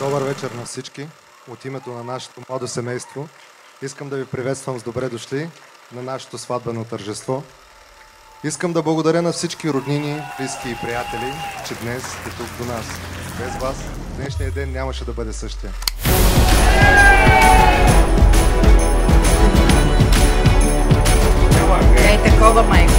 Добър вечер на всички. От името на нашето младо семейство искам да ви приветствам с добре дошли на нашето сватбено тържество. Искам да благодаря на всички роднини, близки и приятели, че днес сте тук до нас. Без вас днешният ден нямаше да бъде същия. Ей, такова, майко.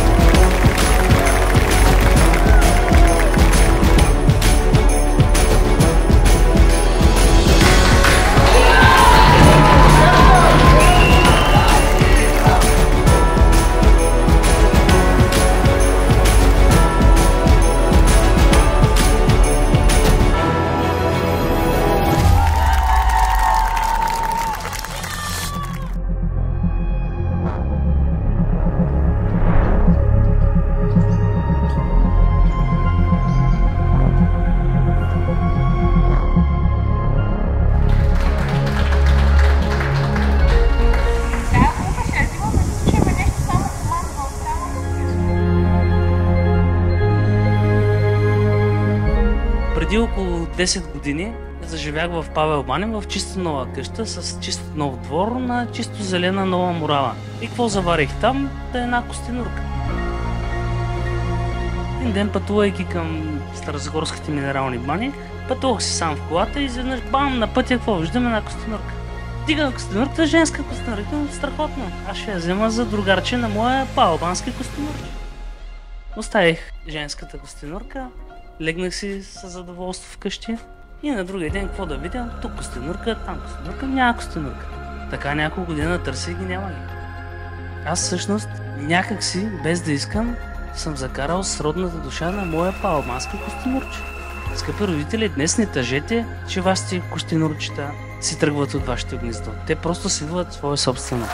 Преди около 10 години заживях в Павел Банев в чиста нова къща с чист нов двор на чисто зелена нова морала. И какво заварих там? Да е една костенурка. Един ден, пътувайки към Старозагорските минерални бани, пътувах си сам в колата и изведнъж бам, на пътя какво виждам? Една костенурка. Дига костенурката, женска костенурка, страхотно. Аз ще я взема за другарче на моя павелбански костенурче. Оставих женската костенурка, легнах си със задоволство вкъщи и на другия ден какво да видя? Тук костенурка, там костенурка, няма костенурка. Така няколко година търси ги, няма ги. Аз всъщност някакси, без да искам, съм закарал сродната душа на моя павелбански костенурче. Скъпи родители, днес не тъжете, че вашите костенурчета си тръгват от вашето гнездо. Те просто си идват свое собствено.